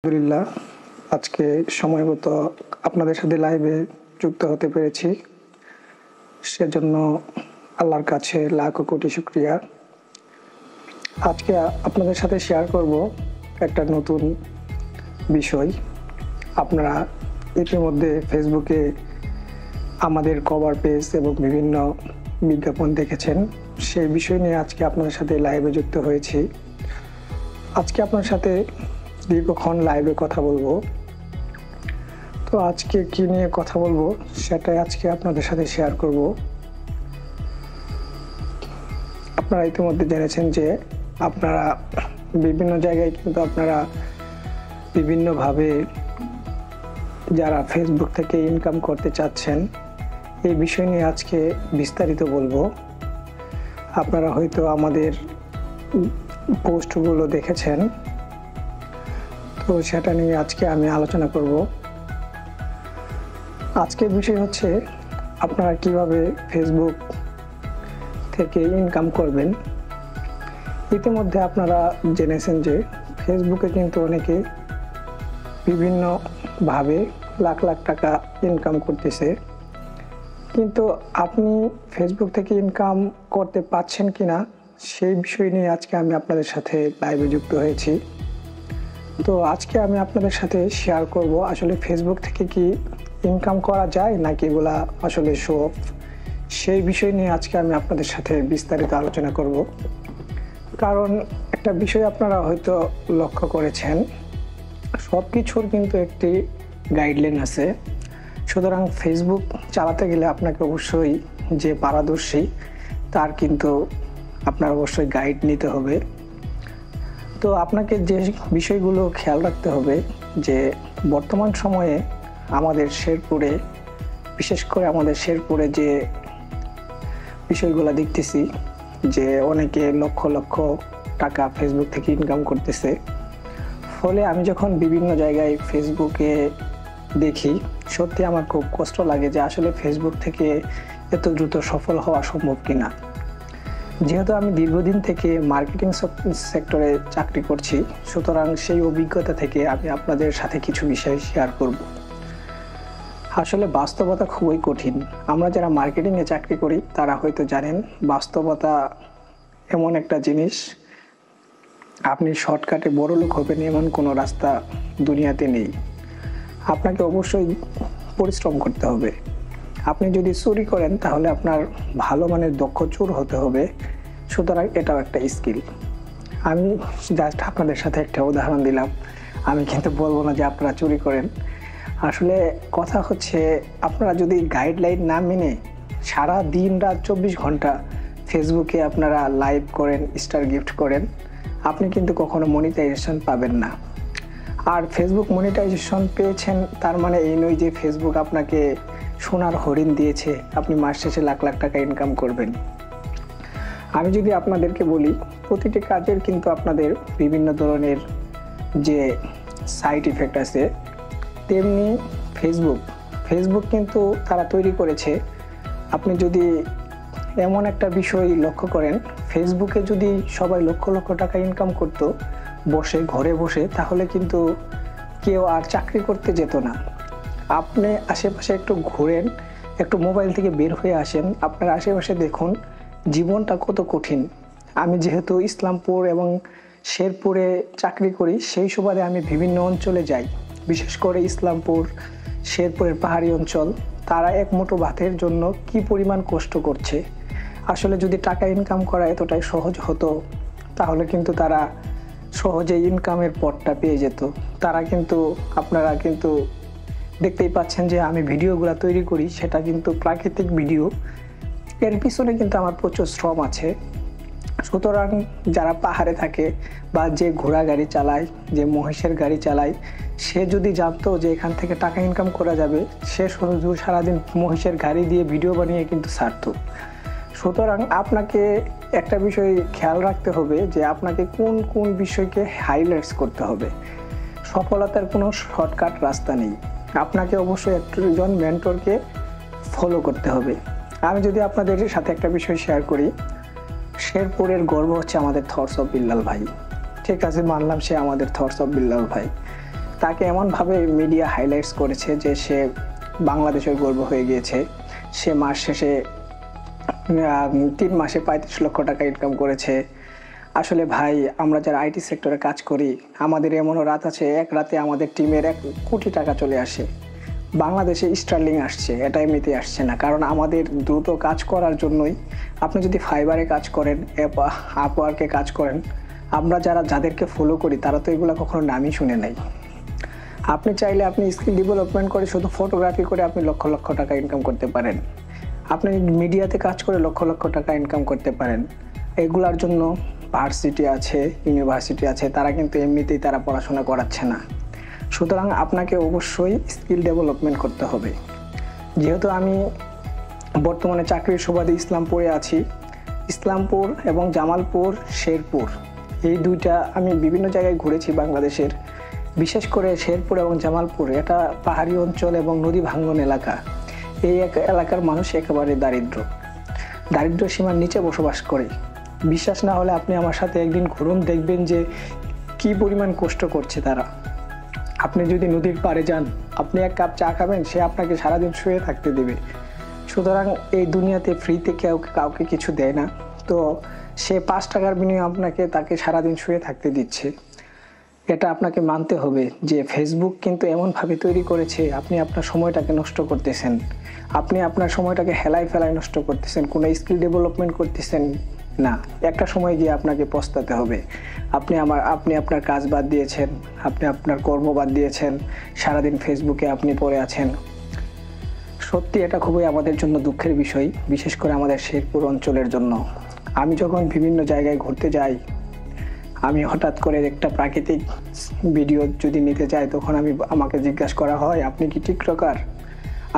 আলহামদুলিল্লাহ, আজকে সময় মতো আপনাদের সাথে লাইভে যুক্ত হতে পেরেছি, সেজন্য আল্লাহর কাছে লাখো কোটি শুকরিয়া। আজকে আপনাদের সাথে শেয়ার করব একটা নতুন বিষয়। আপনারা ইতিমধ্যে ফেসবুকে আমাদের কভার পেজ এবং বিভিন্ন বিজ্ঞাপন দেখেছেন, সেই বিষয় নিয়ে আজকে আপনাদের সাথে লাইভে যুক্ত হয়েছি। আজকে আপনার সাথে দীর্ঘক্ষণ লাইভে কথা বলবো। তো আজকে কি নিয়ে কথা বলবো সেটাই আজকে আপনাদের সাথে শেয়ার করব। আপনারা ইতিমধ্যে জেনেছেন যে আপনারা বিভিন্ন জায়গায় কিন্তু আপনারা বিভিন্নভাবে যারা ফেসবুক থেকে ইনকাম করতে চাচ্ছেন, এই বিষয় নিয়ে আজকে বিস্তারিত বলবো। আপনারা হয়তো আমাদের পোস্টগুলো দেখেছেন, তো সেটা নিয়ে আজকে আমি আলোচনা করব। আজকের বিষয় হচ্ছে আপনারা কিভাবে ফেসবুক থেকে ইনকাম করবেন। ইতিমধ্যে আপনারা জেনেছেন যে ফেসবুকে কিন্তু অনেকে বিভিন্নভাবে লাখ লাখ টাকা ইনকাম করতেছে, কিন্তু আপনি ফেসবুক থেকে ইনকাম করতে পারছেন কিনা সেই বিষয় নিয়ে আজকে আমি আপনাদের সাথে লাইভে যুক্ত হয়েছি। তো আজকে আমি আপনাদের সাথে শেয়ার করব আসলে ফেসবুক থেকে কি ইনকাম করা যায় নাকি এগুলা আসলে শো অফ, সেই বিষয় নিয়ে আজকে আমি আপনাদের সাথে বিস্তারিত আলোচনা করব। কারণ একটা বিষয় আপনারা হয়তো লক্ষ্য করেছেন, সব কিছুর কিন্তু একটি গাইডলাইন আছে। সুতরাং ফেসবুক চালাতে গেলে আপনাকে অবশ্যই যে পারদর্শী তার কিন্তু আপনার অবশ্যই গাইড নিতে হবে। তো আপনাকে যে বিষয়গুলো খেয়াল রাখতে হবে যে বর্তমান সময়ে আমাদের শেরপুরে, বিশেষ করে আমাদের শেরপুরে যে বিষয়গুলো দেখতেছি যে অনেকে লক্ষ লক্ষ টাকা ফেসবুক থেকে ইনকাম করতেছে। ফলে আমি যখন বিভিন্ন জায়গায় ফেসবুকে দেখি, সত্যি আমার খুব কষ্ট লাগে যে আসলে ফেসবুক থেকে এত দ্রুত সফল হওয়া সম্ভব কিনা। যেহেতু আমি দীর্ঘদিন থেকে মার্কেটিং সেক্টরে চাকরি করছি, সুতরাং সেই অভিজ্ঞতা থেকে আমি আপনাদের সাথে কিছু বিষয় শেয়ার করব। আসলে বাস্তবতা খুবই কঠিন। আমরা যারা মার্কেটিংয়ে চাকরি করি তারা হয়তো জানেন, বাস্তবতা এমন একটা জিনিস, আপনি শর্টকাটে বড়লোক হবেন এমন কোনো রাস্তা দুনিয়াতে নেই। আপনাকে অবশ্যই পরিশ্রম করতে হবে। আপনি যদি চুরি করেন তাহলে আপনার ভালো মানের দক্ষ চোর হতে হবে। সুতরাং এটাও একটা স্কিল। আমি জাস্ট আপনাদের সাথে একটা উদাহরণ দিলাম, আমি কিন্তু বলবো না যে আপনারা চুরি করেন। আসলে কথা হচ্ছে, আপনারা যদি গাইডলাইন না মেনে সারা দিন রাত 24 ঘন্টা ফেসবুকে আপনারা লাইভ করেন, স্টার গিফট করেন, আপনি কিন্তু কখনো মনিটাইজেশন পাবেন না। আর ফেসবুক মনিটাইজেশন পেয়েছেন তার মানে এই নয় যে ফেসবুক আপনাকে সোনার হরিণ দিয়েছে, আপনি মাস শেষে লাখ লাখ টাকা ইনকাম করবেন। আমি যদি আপনাদেরকে বলি, প্রতিটি কাজের কিন্তু আপনাদের বিভিন্ন ধরনের যে সাইড ইফেক্ট আছে, তেমনি ফেসবুক কিন্তু তারা তৈরি করেছে। আপনি যদি এমন একটা বিষয় লক্ষ্য করেন, ফেসবুকে যদি সবাই লক্ষ লক্ষ টাকা ইনকাম করতো বসে ঘরে বসে, তাহলে কিন্তু কেউ আর চাকরি করতে যেত না। আপনি আশেপাশে একটু ঘুরেন, একটু মোবাইল থেকে বের হয়ে আসেন, আপনার আশেপাশে দেখুন জীবনটা কত কঠিন। আমি যেহেতু ইসলামপুর এবং শেরপুরে চাকরি করি, সেই সুবাদে আমি বিভিন্ন অঞ্চলে যাই, বিশেষ করে ইসলামপুর, শেরপুরের পাহাড়ি অঞ্চল। তারা এক মুঠো ভাতের জন্য কি পরিমাণ কষ্ট করছে। আসলে যদি টাকা ইনকাম করা এতটাই সহজ হতো তাহলে কিন্তু তারা সহজে ইনকামের পথটা পেয়ে যেত। তারা কিন্তু, আপনারা কিন্তু দেখতেই পাচ্ছেন যে আমি ভিডিওগুলো তৈরি করি, সেটা কিন্তু প্রাকৃতিক ভিডিও, এর পিছনে কিন্তু আমার প্রচুর শ্রম আছে। সুতরাং যারা পাহাড়ে থাকে বা যে ঘোড়া গাড়ি চালায়, যে মহিষের গাড়ি চালায়, সে যদি জানতো যে এখান থেকে টাকা ইনকাম করা যাবে, সে শুধু সারাদিন মহিষের গাড়ি দিয়ে ভিডিও বানিয়ে কিন্তু ছাড়তো। সুতরাং আপনাকে একটা বিষয় খেয়াল রাখতে হবে যে আপনাকে কোন কোন বিষয়কে হাইলাইটস করতে হবে। সফলতার কোনো শর্টকাট রাস্তা নেই, আপনাকে অবশ্যই একজন মেন্টরকে ফলো করতে হবে। আমি যদি আপনাদের সাথে একটা বিষয় শেয়ার করি, শেরপুরের গর্ব হচ্ছে আমাদের থটস অফ বিল্লাল ভাই। ঠিক আছে, মানলাম সে আমাদের থটস অফ বিল্লাল ভাই, তাকে এমনভাবে মিডিয়া হাইলাইটস করেছে যে সে বাংলাদেশের গর্ব হয়ে গিয়েছে। সে মাস শেষে 3 মাসে 35 লক্ষ টাকা ইনকাম করেছে। আসলে ভাই, আমরা যারা আইটি সেক্টরে কাজ করি, আমাদের এমনও রাত আছে এক রাতে আমাদের টিমের 1 কোটি টাকা চলে আসে। বাংলাদেশে স্টার্লিং আসছে, এটা এমনিতেই আসছে না, কারণ আমাদের দ্রুত কাজ করার জন্যই। আপনি যদি ফাইবারে কাজ করেন, আপওয়ার্কে কাজ করেন, আমরা যাদেরকে ফলো করি তারা তো এগুলো কখনো নামই শুনে নাই। আপনি চাইলে আপনি স্কিল ডেভেলপমেন্ট করে শুধু ফটোগ্রাফি করে আপনি লক্ষ লক্ষ টাকা ইনকাম করতে পারেন। আপনি মিডিয়াতে কাজ করে লক্ষ লক্ষ টাকা ইনকাম করতে পারেন। এগুলার জন্য ভার্সিটি আছে, ইউনিভার্সিটি আছে, তারা কিন্তু এমনিতেই তারা পড়াশোনা করাচ্ছে না। সুতরাং আপনাকে অবশ্যই স্কিল ডেভেলপমেন্ট করতে হবে। যেহেতু আমি বর্তমানে চাকরির সুবাদে ইসলামপুরে আছি, ইসলামপুর এবং জামালপুর, শেরপুর, এই দুইটা আমি বিভিন্ন জায়গায় ঘুরেছি বাংলাদেশের। বিশেষ করে শেরপুর এবং জামালপুর, এটা পাহাড়ি অঞ্চল এবং নদী ভাঙ্গন এলাকা। এই এলাকার মানুষ একেবারে দারিদ্র সীমার নিচে বসবাস করে। বিশ্বাস না হলে আপনি আমার সাথে একদিন ঘুরুন, দেখবেন যে কি পরিমাণ কষ্ট করছে তারা। আপনি যদি নদীর পাড়ে যান, আপনি 1 কাপ চা খাবেন, সে আপনাকে সারাদিন শুয়ে থাকতে দেবে। সুতরাং এই দুনিয়াতে ফ্রিতে কাউকে কিছু দেয় না। তো সে 5 টাকার বিনিময়ে তাকে সারাদিন শুয়ে থাকতে দিচ্ছে। এটা আপনাকে মানতে হবে যে ফেসবুক কিন্তু এমনভাবে তৈরি করেছে, আপনি আপনার সময়টাকে নষ্ট করতেছেন। আপনি আপনার সময়টাকে হেলায় ফেলায় নষ্ট করতেছেন, কোনো স্কিল ডেভেলপমেন্ট করতেছেন না। একটা সময় গিয়ে আপনাকে পস্তাতে হবে। আপনি আপনার কাজ বাদ দিয়েছেন, আপনি আপনার কর্ম বাদ দিয়েছেন, সারাদিন ফেসবুকে আপনি পড়ে আছেন। সত্যি এটা খুবই আমাদের জন্য দুঃখের বিষয়, বিশেষ করে আমাদের শেরপুর অঞ্চলের জন্য। আমি যখন বিভিন্ন জায়গায় ঘুরতে যাই, আমি হঠাৎ করে একটা প্রাকৃতিক ভিডিও যদি নিতে চাই, তখন আমাকে জিজ্ঞাসা করা হয়, আপনি কি টিকটকার?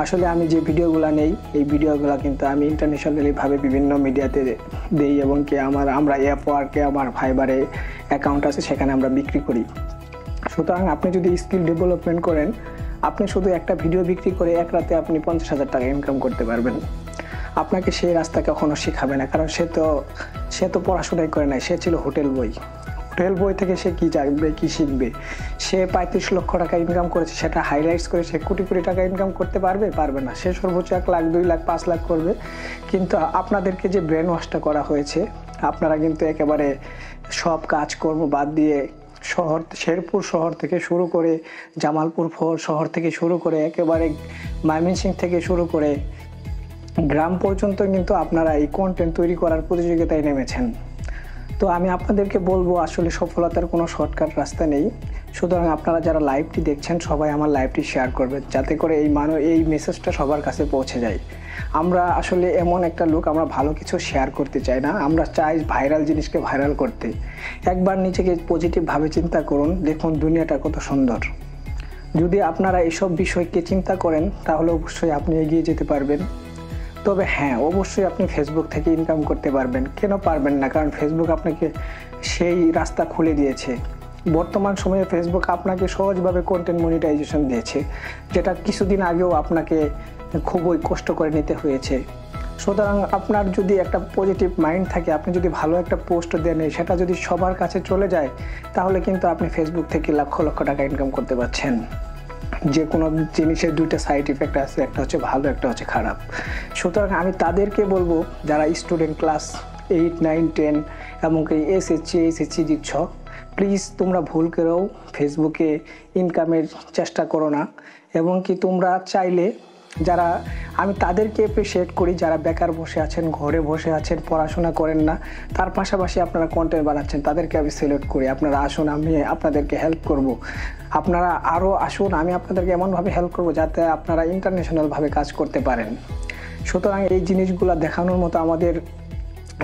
আসলে আমি যে ভিডিওগুলো নেই, এই ভিডিওগুলো কিন্তু আমি ইন্টারন্যাশনালিভাবে বিভিন্ন মিডিয়াতে দেই, এবং কি আমরা আপওয়ার্কে, আমার ফাইবারে অ্যাকাউন্ট আছে, সেখানে আমরা বিক্রি করি। সুতরাং আপনি যদি স্কিল ডেভেলপমেন্ট করেন, আপনি শুধু একটা ভিডিও বিক্রি করে 1 রাতে আপনি 50,000 টাকা ইনকাম করতে পারবেন। আপনাকে সেই রাস্তা কখনো শেখাবে না, কারণ সে তো পড়াশোনাই করে নাই, সে ছিল হোটেল বই থেকে সে কি জানবে, কি শিখবে? সে 35 লক্ষ টাকা ইনকাম করেছে, সেটা হাইলাইটস করে সে কোটি কোটি টাকা ইনকাম করতে পারবে না। সে সর্বোচ্চ 1 লাখ, 2 লাখ, 5 লাখ করবে। কিন্তু আপনাদেরকে যে ব্রেন ওয়াশটা করা হয়েছে, আপনারা কিন্তু একেবারে সব কাজকর্ম বাদ দিয়ে শেরপুর শহর থেকে শুরু করে, জামালপুর শহর থেকে শুরু করে, একেবারে ময়মনসিংহ থেকে শুরু করে গ্রাম পর্যন্ত কিন্তু আপনারা এই কন্টেন্ট তৈরি করার প্রতিযোগিতায় নেমেছেন। তো আমি আপনাদেরকে বলবো, আসলে সফলতার কোনো শর্টকাট রাস্তা নেই। সুতরাং আপনারা যারা লাইভটি দেখছেন, সবাই আমার লাইভটি শেয়ার করবেন, যাতে করে এই মেসেজটা সবার কাছে পৌঁছে যায়। আমরা আসলে এমন একটা লোক, আমরা ভালো কিছু শেয়ার করতে চাই না, আমরা চাই ভাইরাল জিনিসকে ভাইরাল করতে। একবার নিজেকে পজিটিভভাবে চিন্তা করুন, দেখুন দুনিয়াটা কত সুন্দর। যদি আপনারা এসব বিষয়কে চিন্তা করেন, তাহলে অবশ্যই আপনি এগিয়ে যেতে পারবেন। তবে হ্যাঁ, অবশ্যই আপনি ফেসবুক থেকে ইনকাম করতে পারবেন। কেন পারবেন না? কারণ ফেসবুক আপনাকে সেই রাস্তা খুলে দিয়েছে। বর্তমান সময়ে ফেসবুক আপনাকে সহজভাবে কন্টেন্ট মনিটাইজেশন দিয়েছে, যেটা কিছুদিন আগেও আপনাকে খুবই কষ্ট করে নিতে হয়েছে। সুতরাং আপনার যদি একটা পজিটিভ মাইন্ড থাকে, আপনি যদি ভালো একটা পোস্ট দেন, সেটা যদি সবার কাছে চলে যায়, তাহলে কিন্তু আপনি ফেসবুক থেকে লক্ষ লক্ষ টাকা ইনকাম করতে পারছেন। যে কোনো জিনিসের 2টা সাইড ইফেক্ট আছে, একটা হচ্ছে ভালো, একটা হচ্ছে খারাপ। সুতরাং আমি তাদেরকে বলবো, যারা স্টুডেন্ট ক্লাস 8, 9, 10 এমনকি এসএসসি দিচ্ছ, প্লিজ তোমরা ভুল করেও ফেসবুকে ইনকামের চেষ্টা করো না। এবং কি তোমরা চাইলে, আমি তাদেরকে অ্যাপ্রিশিয়েট করি যারা বেকার বসে আছেন, ঘরে বসে আছেন, পড়াশোনা করেন না, তার পাশাপাশি আপনারা কন্টেন্ট বানাচ্ছেন, তাদেরকে আমি সিলেক্ট করি। আপনারা আসুন, আমি আপনাদেরকে হেল্প করব। আপনারা আরও আসুন, আমি আপনাদেরকে এমনভাবে হেল্প করব যাতে আপনারা ইন্টারন্যাশনালভাবে কাজ করতে পারেন। সুতরাং এই জিনিসগুলো দেখানোর মতো আমাদের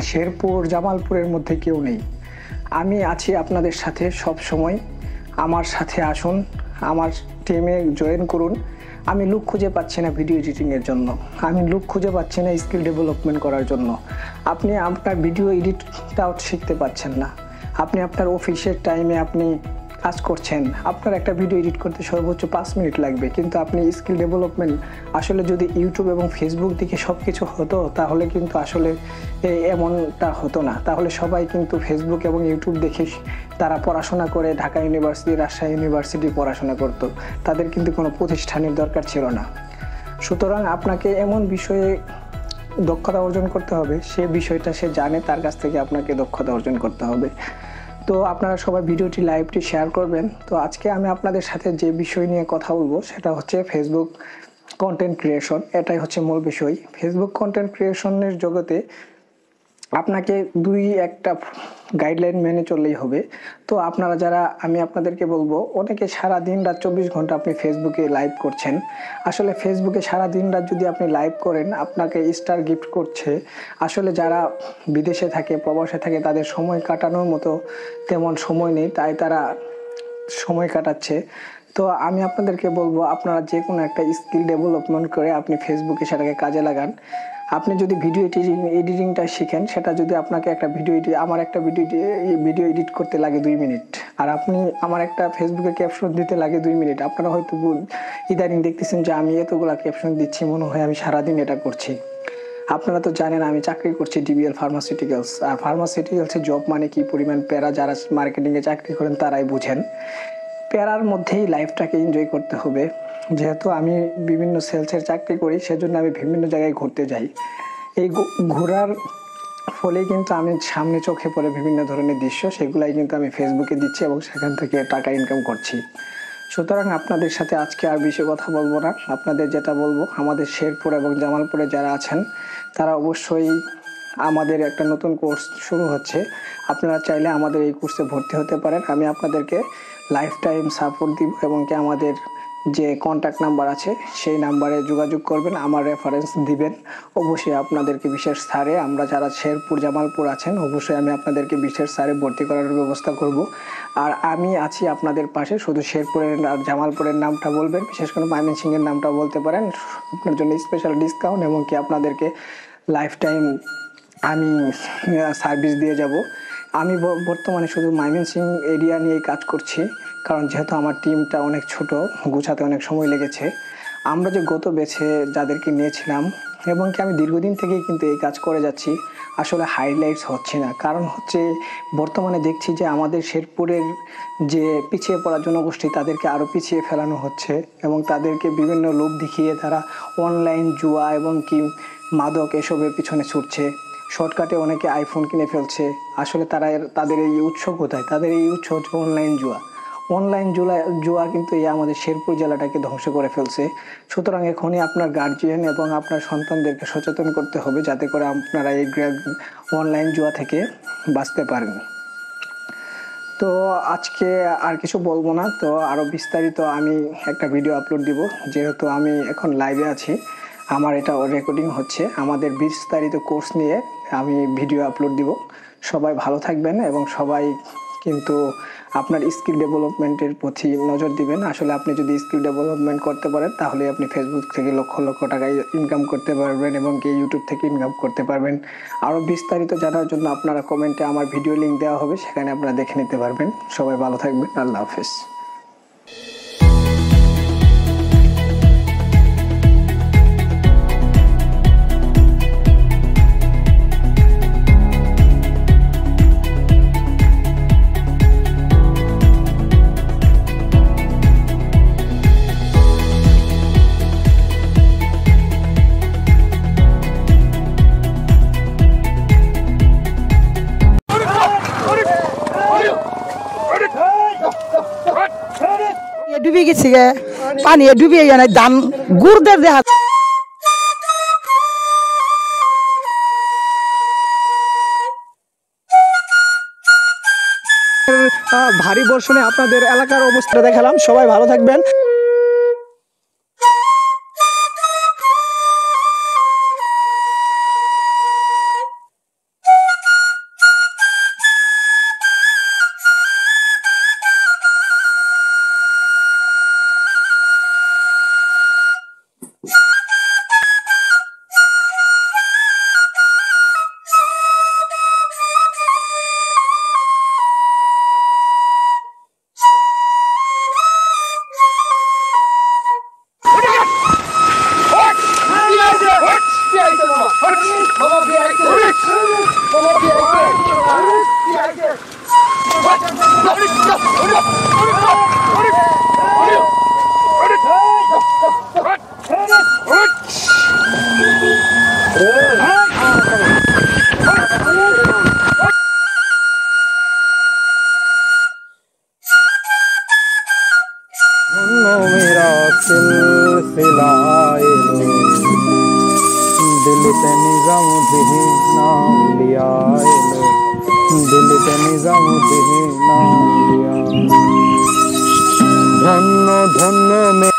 শেরপুর, জামালপুরের মধ্যে কেউ নেই। আমি আছি আপনাদের সাথে সব সময়। আমার সাথে আসুন, আমার টিমে জয়েন করুন। আমি লুক খুঁজে পাচ্ছি না ভিডিও এডিটিংয়ের জন্য, আমি লুক খুঁজে পাচ্ছি না স্কিল ডেভেলপমেন্ট করার জন্য। আপনি আপনার ভিডিও এডিটটাও শিখতে পাচ্ছেন না। আপনি আপনার অফিসের টাইমে আপনি কাজ করছেন, আপনার একটা ভিডিও এডিট করতে সর্বোচ্চ 5 মিনিট লাগবে, কিন্তু আপনি স্কিল ডেভেলপমেন্ট আসলে যদি ইউটিউব এবং ফেসবুক দিকে সব কিছু হতো তাহলে কিন্তু আসলে এমনটা হতো না। তাহলে সবাই কিন্তু ফেসবুক এবং ইউটিউব দেখে তারা পড়াশোনা করে ঢাকা ইউনিভার্সিটি, রাজশাহী ইউনিভার্সিটি পড়াশোনা করতো, তাদের কিন্তু কোনো প্রতিষ্ঠানের দরকার ছিল না। সুতরাং আপনাকে এমন বিষয়ে দক্ষতা অর্জন করতে হবে, সে বিষয়টা সে জানে, তার কাছ থেকে আপনাকে দক্ষতা অর্জন করতে হবে। তো আপনারা সবাই ভিডিওটি লাইভটি শেয়ার করবেন। তো আজকে আমি আপনাদের সাথে যে বিষয় নিয়ে কথা বলবো সেটা হচ্ছে ফেসবুক কন্টেন্ট ক্রিয়েশন। এটাই হচ্ছে মূল বিষয়। ফেসবুক কন্টেন্ট ক্রিয়েশনের জগতে আপনাকে একটা গাইডলাইন মেনে চললেই হবে। তো আপনারা যারা, আমি আপনাদেরকে বলবো, অনেকে সারা দিন রাত 24 ঘন্টা আপনি ফেসবুকে লাইভ করছেন। আসলে ফেসবুকে সারা দিন রাত যদি আপনি লাইভ করেন আপনাকে স্টার গিফট করছে। আসলে যারা বিদেশে থাকে, প্রবাসে থাকে, তাদের সময় কাটানোর মতো তেমন সময় নেই, তাই তারা সময় কাটাচ্ছে। তো আমি আপনাদেরকে বলবো আপনারা যে কোনো একটা স্কিল ডেভেলপমেন্ট করে আপনি ফেসবুকে সেটাকে কাজে লাগান। আপনি যদি ভিডিও এডিটিংটা শিখেন, সেটা যদি আপনাকে একটা আমার একটা ভিডিও এডিট করতে লাগে 2 মিনিট, আর আপনি আমার একটা ফেসবুকে ক্যাপশন দিতে লাগে 2 মিনিট, আপনারা হয়তো ইদানিং দেখতেছেন যে আমি এতগুলা ক্যাপশন দিচ্ছি, মনে হয় আমি সারাদিন এটা করছি। আপনারা তো জানেন আমি চাকরি করছি ডিবিএল ফার্মাসিউটিক্যালস, আর ফার্মাসিউটিক্যালসে জব মানে কি পরিমাণ প্যারা, যারা মার্কেটিংয়ে চাকরি করেন তারাই বুঝেন। প্যারার মধ্যেই লাইফটাকে এনজয় করতে হবে। যেহেতু আমি বিভিন্ন সেলসের চাকরি করি, সেজন্য আমি বিভিন্ন জায়গায় ঘুরতে যাই। এই ঘোরার ফলে কিন্তু আমি সামনে চোখে পড়ে বিভিন্ন ধরনের দৃশ্য, সেগুলাই কিন্তু আমি ফেসবুকে দিচ্ছি এবং সেখান থেকে টাকা ইনকাম করছি। সুতরাং আপনাদের সাথে আজকে আর বেশি কথা বলবো না। আপনাদের যেটা বলবো, আমাদের শেরপুর এবং জামালপুরে যারা আছেন তারা অবশ্যই, আমাদের একটা নতুন কোর্স শুরু হচ্ছে, আপনারা চাইলে আমাদের এই কোর্সে ভর্তি হতে পারেন। আমি আপনাদেরকে লাইফ টাইম সাপোর্ট দিব এবং কি আমাদের যে কন্ট্যাক্ট নাম্বার আছে সেই নাম্বারে যোগাযোগ করবেন, আমার রেফারেন্স দিবেন। অবশ্যই আপনাদেরকে বিশেষ ছাড়ে, আমরা যারা শেরপুর জামালপুর আছেন অবশ্যই আমি আপনাদেরকে বিশেষ ছাড়ে ভর্তি করার ব্যবস্থা করব। আর আমি আছি আপনাদের পাশে। শুধু শেরপুরের আর জামালপুরের নামটা বলবেন, বিশেষ করে ময়মনসিংহের নামটা বলতে পারেন, আপনার জন্য স্পেশাল ডিসকাউন্ট এবং কি আপনাদেরকে লাইফ টাইম আমি সার্ভিস দিয়ে যাব। আমি বর্তমানে শুধু ময়মনসিংহ এরিয়া নিয়েই কাজ করছি, কারণ যেহেতু আমার টিমটা অনেক ছোট, গোছাতে অনেক সময় লেগেছে। আমরা যে গত ব্যাচে যাদেরকে নিয়েছিলাম এবং কি আমি দীর্ঘদিন থেকেই কিন্তু এই কাজ করে যাচ্ছি, আসলে হাইলাইটস হচ্ছে না। কারণ হচ্ছে বর্তমানে দেখছি যে আমাদের শেরপুরের যে পিছিয়ে পড়া জনগোষ্ঠী তাদেরকে আরও পিছিয়ে ফেলানো হচ্ছে এবং তাদেরকে বিভিন্ন লোভ দেখিয়ে তারা অনলাইন জুয়া এবং কি মাদক এসবের পিছনে ছুটছে। শর্টকাটে অনেকে আইফোন কিনে ফেলছে। আসলে তাদের এই উৎস কোথায়? তাদের এই উৎস হচ্ছে অনলাইন জুয়া। জুয়া কিন্তু এই আমাদের শেরপুর জেলাটাকে ধ্বংস করে ফেলছে। সুতরাং এখনই আপনার গার্জিয়ান এবং আপনার সন্তানদেরকে সচেতন করতে হবে, যাতে করে আপনারা এই অনলাইন জুয়া থেকে বাঁচতে পারেন। তো আজকে আর কিছু বলবো না, তো আরও বিস্তারিত আমি একটা ভিডিও আপলোড দিব। যেহেতু আমি এখন লাইভে আছি, আমার এটা রেকর্ডিং হচ্ছে, আমাদের বিস্তারিত কোর্স নিয়ে আমি ভিডিও আপলোড দিব। সবাই ভালো থাকবেন এবং সবাই কিন্তু আপনার স্কিল ডেভেলপমেন্টের প্রতি নজর দিবেন। আসলে আপনি যদি স্কিল ডেভেলপমেন্ট করতে পারেন তাহলে আপনি ফেসবুক থেকে লক্ষ লক্ষ টাকা ইনকাম করতে পারবেন এবং কি ইউটিউব থেকে ইনকাম করতে পারবেন। আরও বিস্তারিত জানার জন্য আপনারা কমেন্টে আমার ভিডিও লিঙ্ক দেওয়া হবে, সেখানে আপনারা দেখে নিতে পারবেন। সবাই ভালো থাকবেন। আল্লাহ হাফেজ। ডুবে গেছি গে, পানি ডুবে গেছে, ধান গুড়দের দেখা ভারী বর্ষণে আপনাদের এলাকার অবস্থা দেখালাম। সবাই ভালো থাকবেন। मेरा सिलसिला एलो दिल पे निजामुद्दीन नाम लिया एलो दिल पे निजामुद्दीन नाम लिया धन्य धन्य